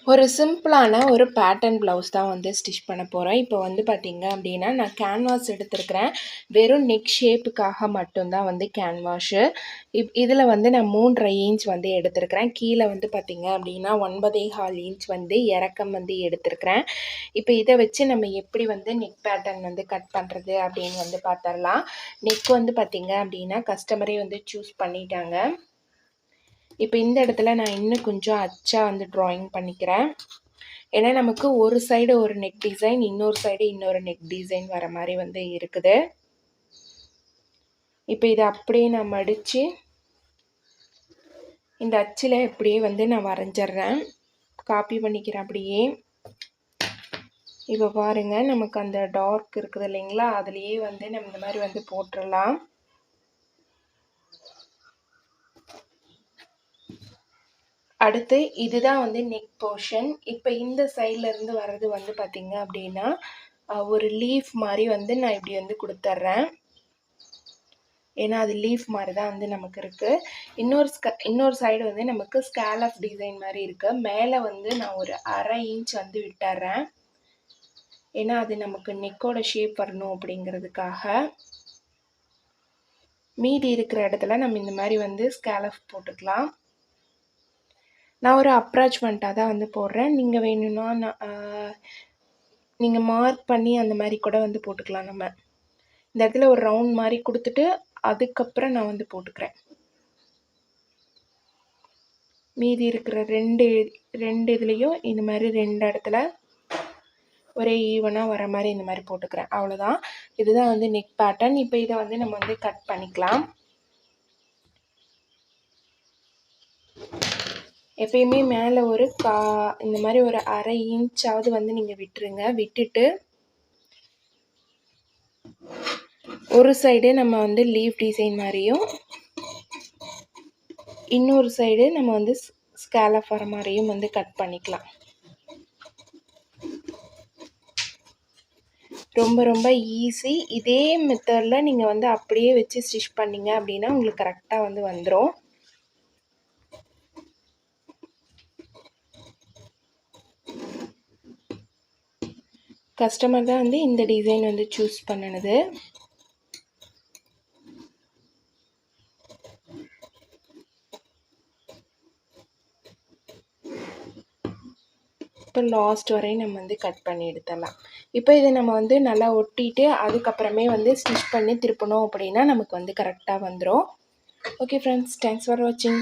ஒரு சிம்பிளான ஒரு பேட்டர்ன் ப்ளவுஸ் தான் வந்து ஸ்டிச் பண்ண போகிறோம். இப்போ வந்து பார்த்தீங்க அப்படின்னா, நான் கேன்வாஸ் எடுத்திருக்கிறேன். வெறும் நெக் ஷேப்புக்காக மட்டும் தான் வந்து கேன்வாஷு. இதில் வந்து நான் 3 1/2 இன்ச் வந்து எடுத்திருக்கிறேன். கீழே வந்து பார்த்தீங்க அப்படின்னா 9 1/4 இன்ச் வந்து இறக்கம் வந்து எடுத்திருக்கிறேன். இப்போ இதை வச்சு நம்ம எப்படி வந்து நெக் பேட்டர்ன் வந்து கட் பண்ணுறது அப்படின்னு வந்து பார்த்துடலாம். நெக் வந்து பார்த்தீங்க அப்படின்னா கஸ்டமரே வந்து சூஸ் பண்ணிட்டாங்க. இப்போ இந்த இடத்துல நான் இன்னும் கொஞ்சம் அச்சா வந்து ட்ராயிங் பண்ணிக்கிறேன். ஏன்னா நமக்கு ஒரு சைடு ஒரு நெக் டிசைன், இன்னொரு சைடு இன்னொரு நெக் டிசைன் வர மாதிரி வந்து இருக்குது. இப்போ இதை அப்படியே நான் மடித்து இந்த அச்சில் அப்படியே வந்து நான் வரைஞ்சிட்றேன். காப்பி பண்ணிக்கிறேன் அப்படியே. இப்போ பாருங்கள், நமக்கு அந்த டார்க் இருக்குது இல்லைங்களா, அதுலேயே வந்து நம்ம இந்த மாதிரி வந்து போட்டுடலாம். அடுத்து இதுதான் வந்து நெக் போர்ஷன். இப்போ இந்த சைட்லேருந்து வர்றது வந்து பார்த்திங்க அப்படின்னா ஒரு லீஃப் மாதிரி வந்து நான் இப்படி வந்து கொடுத்துட்றேன். ஏன்னா அது லீஃப் மாதிரி தான் வந்து நமக்கு இருக்குது. இன்னொரு சைடு வந்து நமக்கு ஸ்கேலப் டிசைன் மாதிரி இருக்குது. மேலே வந்து நான் ஒரு 1/2 இன்ச் வந்து விட்டுறேன். ஏன்னா அது நமக்கு நெக்கோட ஷேப் வரணும் அப்படிங்கிறதுக்காக. மீதி இருக்கிற இடத்துல நம்ம இந்த மாதிரி வந்து ஸ்கேலப் போட்டுக்கலாம். நான் ஒரு அப்ராச்மெண்ட்டாக தான் வந்து போடுறேன். நீங்கள் வேணும்னா நீங்கள் மார்க் பண்ணி அந்த மாதிரி கூட வந்து போட்டுக்கலாம். நம்ம இந்த இடத்துல ஒரு ரவுண்ட் மாதிரி கொடுத்துட்டு அதுக்கப்புறம் நான் வந்து போட்டுக்கிறேன். மீதி இருக்கிற ரெண்டு இதுலேயும் இந்த மாதிரி 2 இடத்துல ஒரே ஈவனாக வர மாதிரி இந்த மாதிரி போட்டுக்கிறேன். அவ்வளோதான். இதுதான் வந்து நெக் பேட்டர்ன். இப்போ இதை வந்து நம்ம வந்து கட் பண்ணிக்கலாம். எப்பயுமே மேலே ஒரு இந்த மாதிரி ஒரு 1/2 இன்ச்சாவது வந்து நீங்கள் விட்டுருங்க. விட்டுட்டு ஒரு சைடு நம்ம வந்து லீஃப் டிசைன் மாதிரியும், இன்னொரு சைடு நம்ம வந்து ஸ்கேலப் வர மாதிரியும் வந்து கட் பண்ணிக்கலாம். ரொம்ப ரொம்ப ஈஸி. இதே மெத்தடில் நீங்கள் வந்து அப்படியே வச்சு ஸ்டிச் பண்ணிங்க அப்படின்னா உங்களுக்கு கரெக்டாக வந்து வந்துடும். கஸ்டமர் தான் வந்து இந்த டிசைன் வந்து சூஸ் பண்ணினது. இப்போ லாஸ்ட் வரையும் நம்ம வந்து கட் பண்ணி எடுத்துடலாம். இப்போ இதை நம்ம வந்து நல்லா ஒட்டிட்டு அதுக்கப்புறமே வந்து ஸ்டிச் பண்ணி திருப்பணும் அப்படின்னா நமக்கு வந்து கரெக்டாக வந்துடும். ஓகே ஃப்ரெண்ட்ஸ், தேங்க்ஸ் ஃபார் வாட்சிங்.